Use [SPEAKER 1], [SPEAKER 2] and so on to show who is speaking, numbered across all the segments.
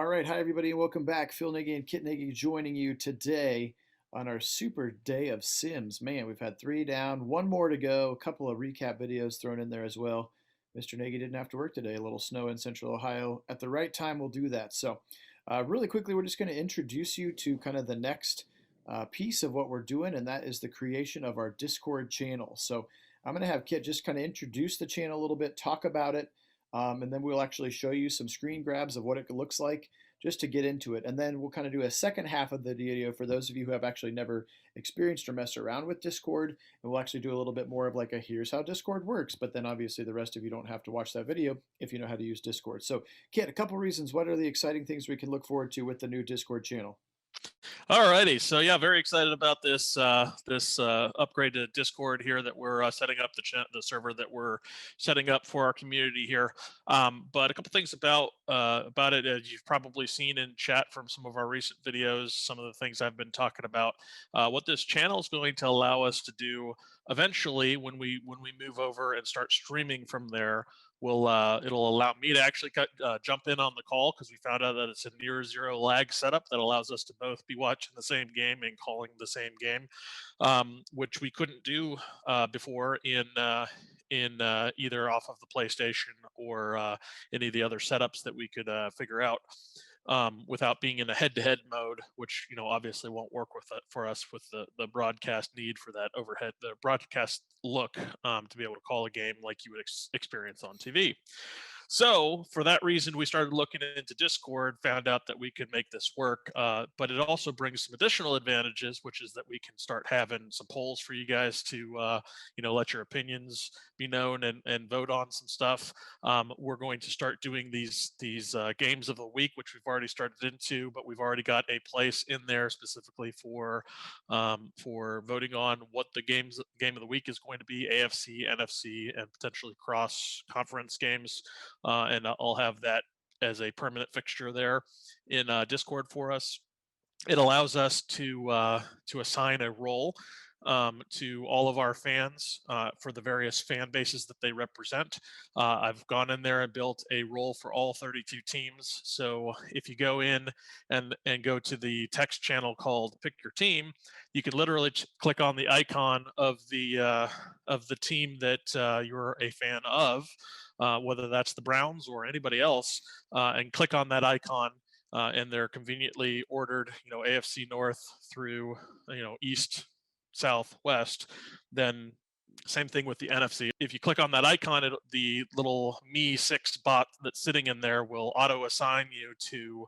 [SPEAKER 1] All right, hi everybody, and welcome back. Phil Nagy and Kit Nagy joining you today on our super day of Sims. Man, we've had three down, one more to go. A couple of recap videos thrown in there as well. Mr. Nagy didn't have to work today. A little snow in Central Ohio. At the right time, we'll do that. So, really quickly, we're just going to introduce you to kind of the next piece of what we're doing, and that is the creation of our Discord channel. So, I'm going to have Kit just kind of introduce the channel a little bit, talk about it, and then we'll actually show you some screen grabs of what it looks like just to get into it. And then we'll kind of do a second half of the video for those of you who have actually never experienced or messed around with Discord. And we'll actually do a little bit more of like a here's how Discord works. But then obviously the rest of you don't have to watch that video if you know how to use Discord. So, Kit, a couple reasons. What are the exciting things we can look forward to with the new Discord channel?
[SPEAKER 2] Alrighty, so yeah, very excited about this upgrade to Discord here that we're setting up the server that we're setting up for our community here. But a couple things about it, as you've probably seen in chat from some of our recent videos, some of the things I've been talking about. What this channel is going to allow us to do eventually, when we move over and start streaming from there, will it'll allow me to actually jump in on the call, because we found out that it's a near zero lag setup that allows us to both be watching the same game and calling the same game, which we couldn't do before in either off of the PlayStation or any of the other setups that we could figure out, without being in a head-to-head mode, which obviously won't work with it for us with the broadcast need for that overhead, the broadcast look, to be able to call a game like you would experience on TV. So for that reason, we started looking into Discord, found out that we could make this work. But it also brings some additional advantages, which is that we can start having some polls for you guys to, let your opinions be known and vote on some stuff. We're going to start doing these games of the week, which we've already started into, but we've already got a place in there specifically for voting on what the game of the week is going to be: AFC, NFC, and potentially cross conference games. And I'll have that as a permanent fixture there in Discord for us. It allows us to assign a role to all of our fans for the various fan bases that they represent. I've gone in there and built a role for all 32 teams. So if you go in and go to the text channel called "Pick Your Team," you can literally click on the icon of the team that you're a fan of, whether that's the Browns or anybody else, and click on that icon. And they're conveniently ordered, AFC North through, East, South, West. Then same thing with the NFC. If you click on that icon, the little Me6 bot that's sitting in there will auto assign you to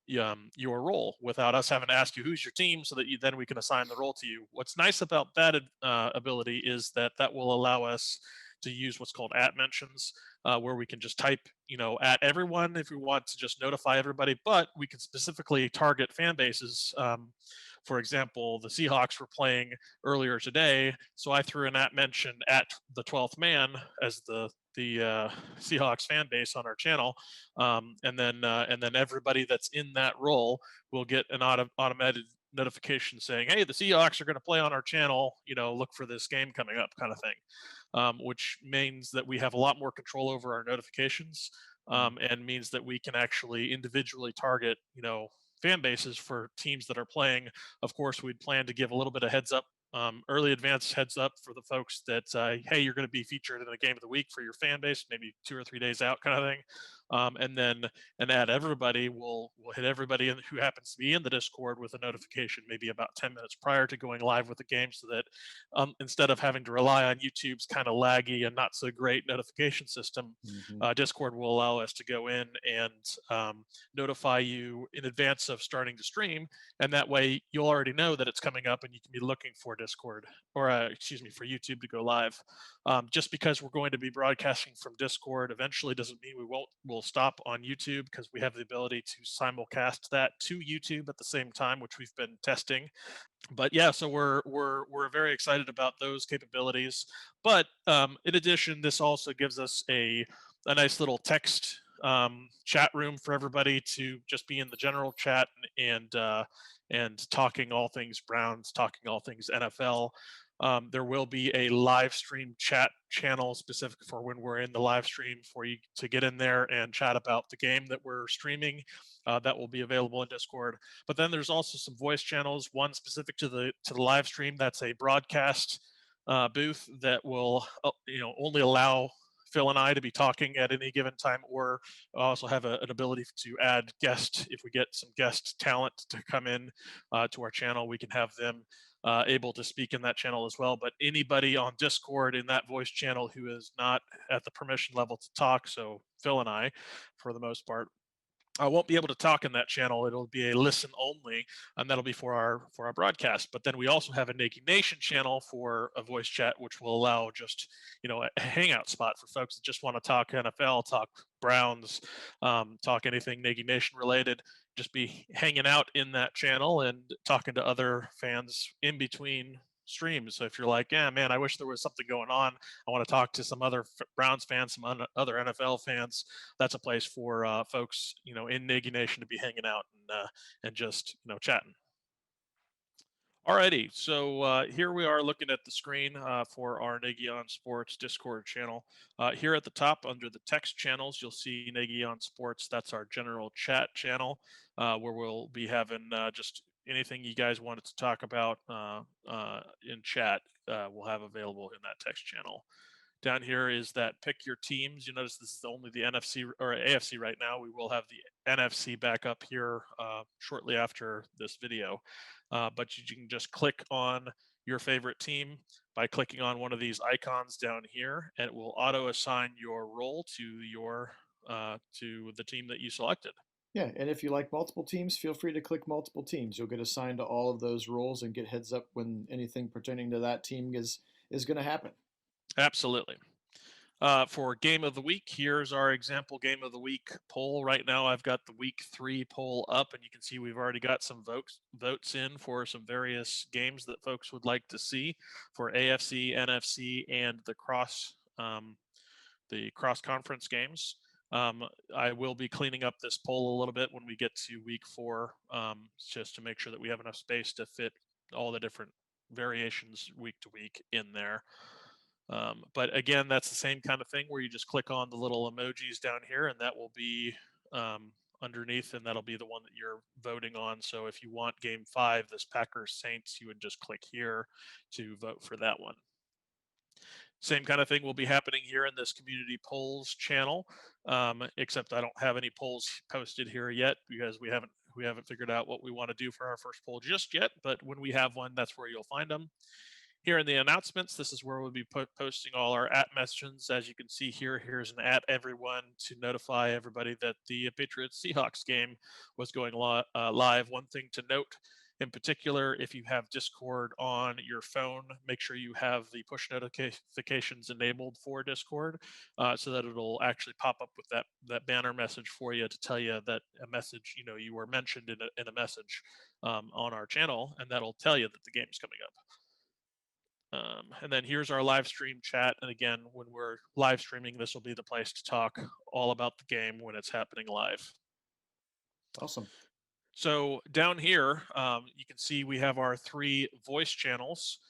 [SPEAKER 2] your role without us having to ask you who's your team, so that then we can assign the role to you. What's nice about that ability is that will allow us to use what's called at mentions, where we can just type, at everyone if we want to just notify everybody, but we can specifically target fan bases. For example, the Seahawks were playing earlier today, so I threw an at mention at the 12th man as the Seahawks fan base on our channel, and then everybody that's in that role will get an automated notification saying, "Hey, the Seahawks are going to play on our channel. Look for this game coming up," kind of thing, which means that we have a lot more control over our notifications, and means that we can actually individually target, fan bases for teams that are playing. Of course, we'd plan to give a little bit of heads up, early advance heads up for the folks that, hey, you're going to be featured in a game of the week for your fan base, maybe 2 or 3 days out, kind of thing. And add everybody. We'll hit everybody who happens to be in the Discord with a notification, maybe about 10 minutes prior to going live with the game, so that instead of having to rely on YouTube's kind of laggy and not so great notification system,
[SPEAKER 1] Mm-hmm.
[SPEAKER 2] Discord will allow us to go in and notify you in advance of starting to stream, and that way you'll already know that it's coming up, and you can be looking for Discord, or excuse me, for YouTube to go live. Just because we're going to be broadcasting from Discord eventually doesn't mean we'll stop on YouTube, because we have the ability to simulcast that to YouTube at the same time, which we've been testing. But yeah, so we're very excited about those capabilities. But in addition, this also gives us a nice little text chat room for everybody to just be in the general chat and talking all things Browns, talking all things NFL. There will be a live stream chat channel specific for when we're in the live stream for you to get in there and chat about the game that we're streaming. That will be available in Discord. But then there's also some voice channels. One specific to the live stream. That's a broadcast booth that will only allow Phil and I to be talking at any given time, or also have an ability to add guests. If we get some guest talent to come in to our channel, we can have them able to speak in that channel as well. But anybody on Discord in that voice channel who is not at the permission level to talk, so Phil and I, for the most part, I won't be able to talk in that channel. It'll be a listen only, and that'll be for our broadcast. But then we also have a Nagy Nation channel for a voice chat, which will allow just a hangout spot for folks that just want to talk NFL, talk Browns, talk anything Nagy Nation related. Just be hanging out in that channel and talking to other fans in between streams. So if you're like, yeah, man, I wish there was something going on. I want to talk to some other Browns fans, some other NFL fans. That's a place for folks, in Nagy Nation to be hanging out and just chatting. Alrighty, so here we are looking at the screen for our Nagy on Sports Discord channel. Here at the top under the text channels, you'll see Nagy on Sports. That's our general chat channel where we'll be having just anything you guys wanted to talk about in chat. We'll have available in that text channel. Down here is that pick your teams. You notice this is only the NFC or AFC right now. We will have the NFC back up here shortly after this video. But you can just click on your favorite team by clicking on one of these icons down here, and it will auto assign your role to the team that you selected.
[SPEAKER 1] Yeah, and if you like multiple teams, feel free to click multiple teams. You'll get assigned to all of those roles and get heads up when anything pertaining to that team is going to happen.
[SPEAKER 2] Absolutely. For game of the week, here's our example game of the week poll. Right now, I've got the week 3 poll up, and you can see we've already got some votes in for some various games that folks would like to see for AFC, NFC, and the cross conference games. I will be cleaning up this poll a little bit when we get to week 4, just to make sure that we have enough space to fit all the different variations week to week in there. But again, that's the same kind of thing where you just click on the little emojis down here, and that will be underneath, and that'll be the one that you're voting on. So if you want game 5, this Packers Saints, you would just click here to vote for that one. Same kind of thing will be happening here in this community polls channel, except I don't have any polls posted here yet because we haven't figured out what we want to do for our first poll just yet. But when we have one, that's where you'll find them. Here in the announcements, this is where we'll be posting all our @mentions. As you can see here, here's an @everyone to notify everybody that the Patriots Seahawks game was going live. One thing to note in particular, if you have Discord on your phone, make sure you have the push notifications enabled for Discord so that it'll actually pop up with that banner message for you to tell you that a message, you were mentioned in a message on our channel, and that'll tell you that the game's coming up. And then here's our live stream chat. And again, when we're live streaming, this will be the place to talk all about the game when it's happening live.
[SPEAKER 1] Awesome.
[SPEAKER 2] So down here, you can see we have our 3 voice channels.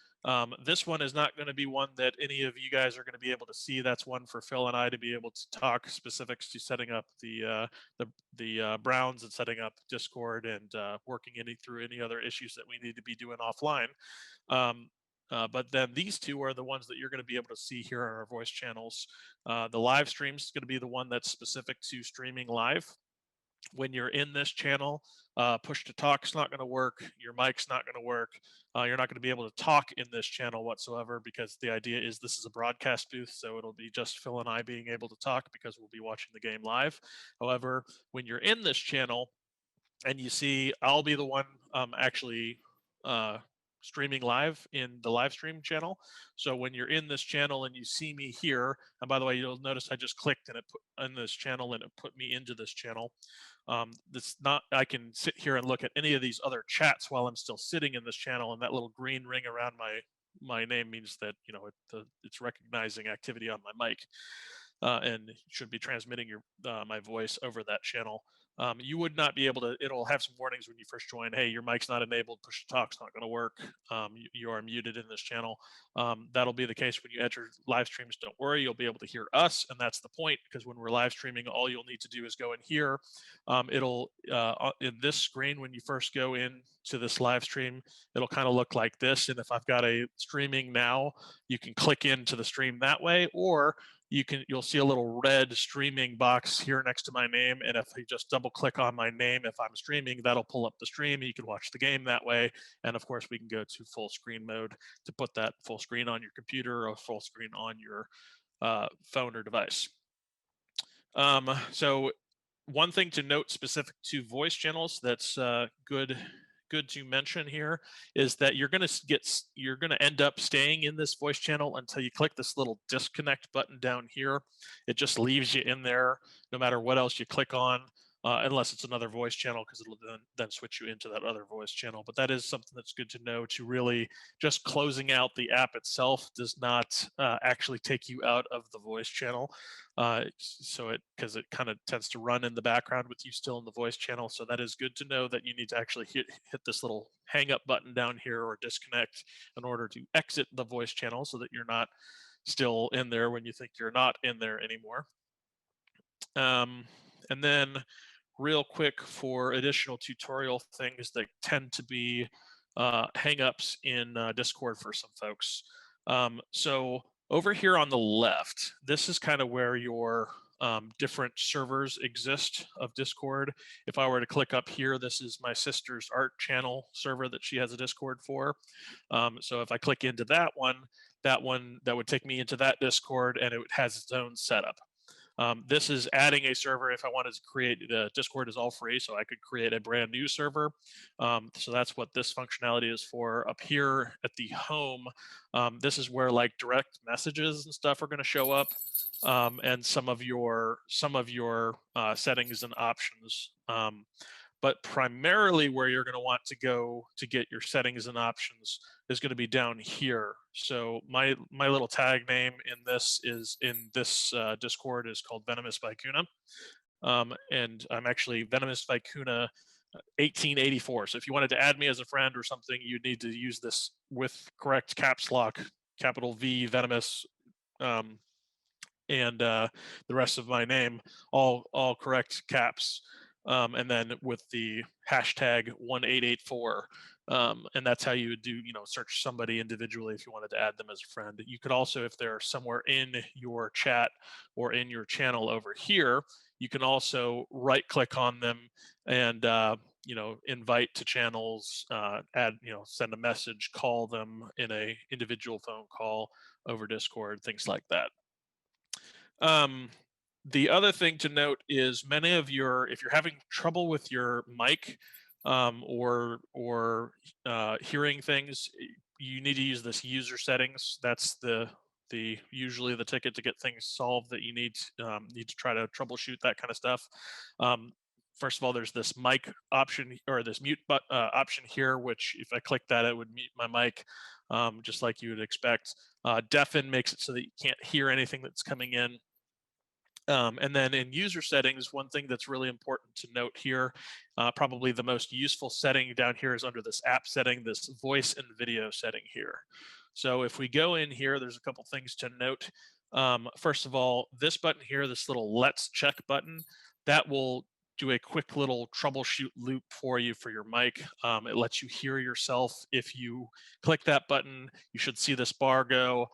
[SPEAKER 2] This one is not going to be one that any of you guys are going to be able to see. That's one for Phil and I to be able to talk specifics to setting up the Browns and setting up Discord and working through any other issues that we need to be doing offline. But then these 2 are the ones that you're going to be able to see here on our voice channels. The live stream is going to be the one that's specific to streaming live. When you're in this channel, push to talk's not going to work. Your mic's not going to work. You're not going to be able to talk in this channel whatsoever because the idea is this is a broadcast booth, so it'll be just Phil and I being able to talk because we'll be watching the game live. However, when you're in this channel and you see I'll be the one actually streaming live in the live stream channel. So when you're in this channel and you see me here, and by the way, you'll notice I just clicked and it put in this channel and it put me into this channel. I can sit here and look at any of these other chats while I'm still sitting in this channel, and that little green ring around my name means that it's recognizing activity on my mic and should be transmitting my voice over that channel. You would not be able to. It'll have some warnings when you first join. Hey, your mic's not enabled. Push to talk's not going to work. You are muted in this channel. That'll be the case when you enter live streams. Don't worry, you'll be able to hear us, and that's the point. Because when we're live streaming, all you'll need to do is go in here. It'll in this screen when you first go in to this live stream, it'll kind of look like this. And if I've got a streaming now, you can click into the stream that way, or you'll see a little red streaming box here next to my name, and if you just double click on my name, if I'm streaming, that'll pull up the stream. You can watch the game that way, and of course we can go to full screen mode to put that full screen on your computer or full screen on your phone or device. So one thing to note specific to voice channels that's good to mention here is that you're going to end up staying in this voice channel until you click this little disconnect button down here. It just leaves you in there no matter what else you click on, unless it's another voice channel, because it'll then switch you into that other voice channel. But that is something that's good to know, to really just closing out the app itself does not actually take you out of the voice channel. Because it kind of tends to run in the background with you still in the voice channel. So that is good to know that you need to actually hit this little hang up button down here or disconnect in order to exit the voice channel so that you're not still in there when you think you're not in there anymore. And then real quick for additional tutorial things that tend to be hangups in Discord for some folks. So over here on the left, this is kind of where your different servers exist of Discord. If I were to click up here, this is my sister's art channel server that she has a Discord for. So if I click into that would take me into that Discord, and it has its own setup. This is adding a server. If I wanted to create, the Discord is all free, so I could create a brand new server. So that's what this functionality is for. Up here at the home, this is where like direct messages and stuff are going to show up, and some of your settings and options. But primarily where you're going to want to go to get your settings and options is going to be down here. So my little tag name in this Discord is called Venomous Vicuna. And I'm actually Venomous Vicuna 1884. So if you wanted to add me as a friend or something, you'd need to use this with correct caps lock, capital V Venomous, and the rest of my name, all correct caps. And then with the hashtag 1884. And that's how you would do, search somebody individually if you wanted to add them as a friend. You could also, if they're somewhere in your chat or in your channel over here, you can also right click on them and, invite to channels, add, send a message, call them in a individual phone call over Discord, things like that. The other thing to note is if you're having trouble with your mic, or hearing things, you need to use this user settings. That's usually the ticket to get things solved that you need to try to troubleshoot that kind of stuff. First of all, there's this mic option, or this mute option here, which if I click that, it would mute my mic, just like you would expect. Deafen makes it so that you can't hear anything that's coming in. And then in user settings, one thing that's really important to note here, probably the most useful setting down here is under this app setting, this voice and video setting here. So if we go in here, there's a couple things to note. First of all, this button here, this little let's check button, that will do a quick little troubleshoot loop for you for your mic. It lets you hear yourself. If you click that button, you should see this bar go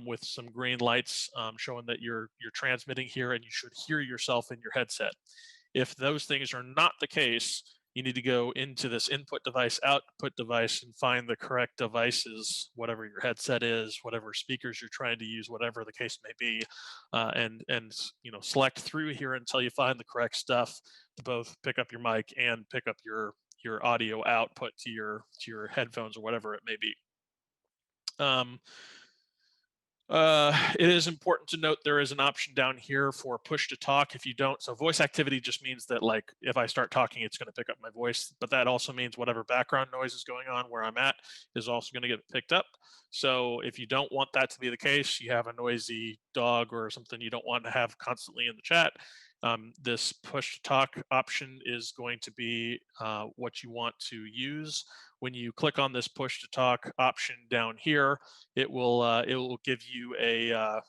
[SPEAKER 2] with some green lights showing that you're transmitting here, and you should hear yourself in your headset. If those things are not the case, you need to go into this input device, output device, and find the correct devices, whatever your headset is, whatever speakers you're trying to use, whatever the case may be, and select through here until you find the correct stuff to both pick up your mic and pick up your audio output to your headphones or whatever it may be. It is important to note there is an option down here for push to talk. If you don't, so voice activity just means that, like, if I start talking, it's going to pick up my voice, but that also means whatever background noise is going on where I'm at is also going to get picked up. So if you don't want that to be the case, you have a noisy dog or something you don't want to have constantly in the chat, This push to talk option is going to be what you want to use. When you click on this push to talk option down here, it will give you a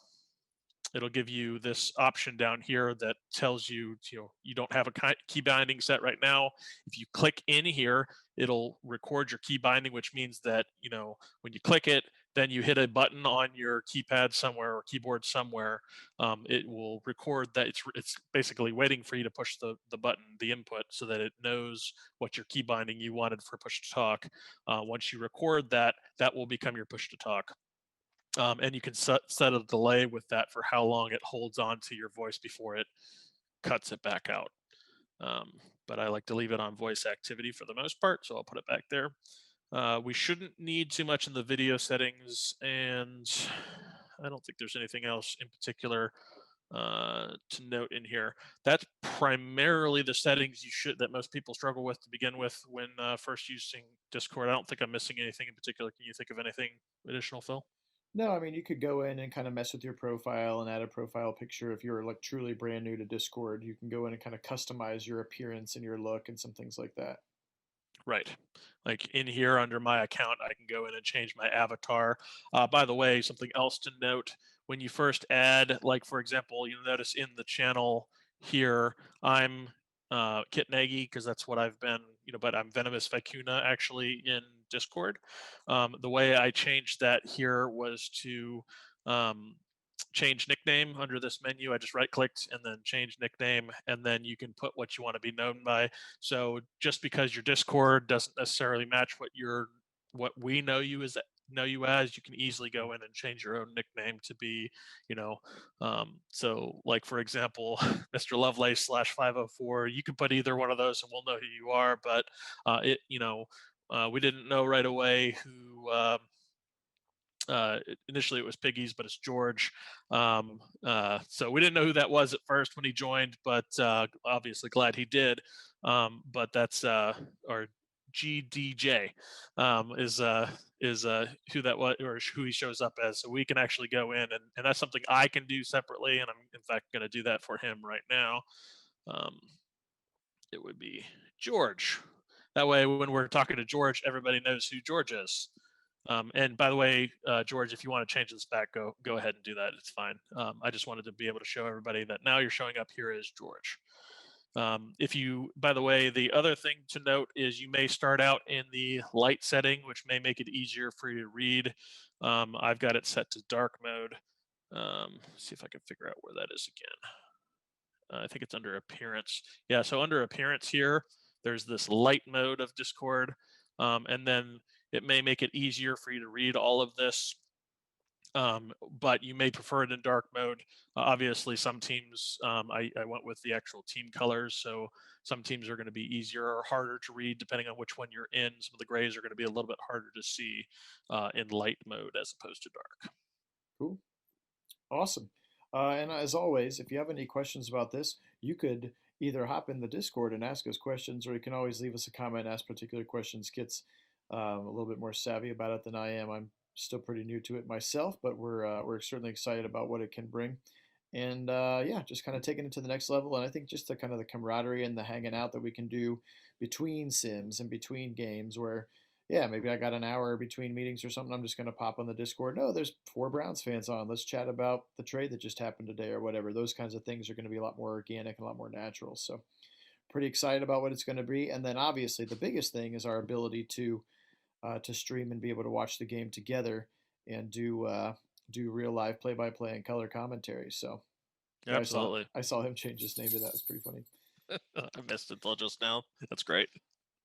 [SPEAKER 2] it'll give you this option down here that tells you, you don't have a key binding set right now. If you click in here, it'll record your key binding, which means that, when you click it, then you hit a button on your keypad somewhere or keyboard somewhere. It will record that it's basically waiting for you to push the button, the input, so that it knows what your key binding you wanted for push to talk. Once you record that, that will become your push to talk. And you can set a delay with that for how long it holds on to your voice before it cuts it back out. Um, but I like to leave it on voice activity for the most part, so I'll put it back there. We shouldn't need too much in the video settings, and I don't think there's anything else in particular to note in here. That's primarily the settings that most people struggle with to begin with when first using Discord. I don't think I'm missing anything in particular. Can you think of anything additional, Phil?
[SPEAKER 1] No, I mean, you could go in and kind of mess with your profile and add a profile picture. If you're like truly brand new to Discord, you can go in and kind of customize your appearance and your look and some things like that.
[SPEAKER 2] Right. Like in here under my account, I can go in and change my avatar. By the way, something else to note, when you first add, like for example, you'll notice in the channel here, I'm Kit Nagy because that's what I've been, but I'm Venomous Vicuna actually in Discord. The way I changed that here was to um, change nickname under this menu. I just right clicked and then change nickname, and then you can put what you want to be known by. So just because your Discord doesn't necessarily match what we know you as, you can easily go in and change your own nickname to be, so like for example, Mr. Lovelace slash 504. You can put either one of those, and we'll know who you are. But we didn't know right away who. Initially it was Piggies, but it's George. So we didn't know who that was at first when he joined, but obviously glad he did. But that's our GDJ is who that was, or who he shows up as. So we can actually go in, and that's something I can do separately, and I'm in fact going to do that for him right now. Um, it would be George. That way, when we're talking to George, everybody knows who George is. And by the way, George, if you want to change this back, go ahead and do that. It's fine. I just wanted to be able to show everybody that now you're showing up here as George. By the way, the other thing to note is you may start out in the light setting, which may make it easier for you to read. I've got it set to dark mode. See if I can figure out where that is again. I think it's under appearance. Yeah, so under appearance here, there's this light mode of Discord. And then it may make it easier for you to read all of this. But you may prefer it in dark mode. Obviously, some teams, I went with the actual team colors. So some teams are going to be easier or harder to read depending on which one you're in. Some of the grays are going to be a little bit harder to see in light mode as opposed to dark.
[SPEAKER 1] Cool. Awesome. And as always, if you have any questions about this, you could either hop in the Discord and ask us questions, or you can always leave us a comment, ask particular questions. Kit's a little bit more savvy about it than I am. I'm still pretty new to it myself, but we're certainly excited about what it can bring. And yeah, just kind of taking it to the next level. And I think just the kind of the camaraderie and the hanging out that we can do between sims and between games, where yeah, maybe I got an hour between meetings or something. I'm just going to pop on the Discord. No, there's 4 Browns fans on. Let's chat about the trade that just happened today or whatever. Those kinds of things are going to be a lot more organic and a lot more natural. So, pretty excited about what it's going to be. And then obviously the biggest thing is our ability to stream and be able to watch the game together and do real live play by play and color commentary. So, yeah,
[SPEAKER 2] Absolutely.
[SPEAKER 1] I saw him change his name to that. It's pretty funny.
[SPEAKER 2] I missed it till just now. That's great.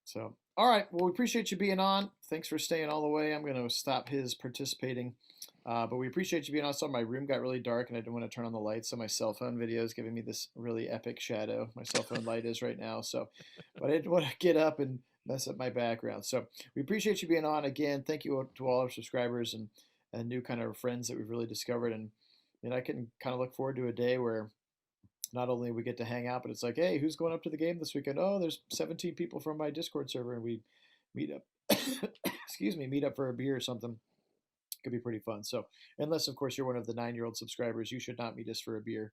[SPEAKER 1] So, all right. Well, we appreciate you being on. Thanks for staying all the way. I'm going to stop his participating. But we appreciate you being on. So my room got really dark and I didn't want to turn on the lights. So my cell phone video is giving me this really epic shadow. My cell phone light is right now. So, but I didn't want to get up and mess up my background. So we appreciate you being on again. Thank you to all our subscribers and new kind of friends that we've really discovered. And I can kind of look forward to a day where not only we get to hang out, but it's like, hey, who's going up to the game this weekend? Oh, there's 17 people from my Discord server, and we meet up. Excuse me, meet up for a beer or something. Could be pretty fun. So, unless of course you're one of the 9-year-old subscribers, you should not meet us for a beer.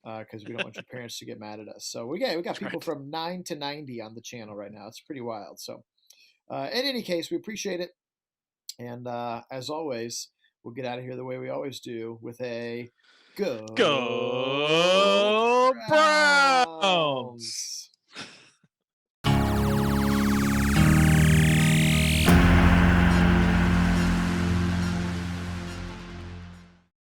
[SPEAKER 1] because we don't want your parents to get mad at us. So we got
[SPEAKER 2] That's
[SPEAKER 1] people
[SPEAKER 2] right.
[SPEAKER 1] from 9 to 90 on the channel right now. It's pretty wild. So in any case, we appreciate it. And as always, we'll get out of here the way we always do with a go
[SPEAKER 2] Go
[SPEAKER 1] Browns.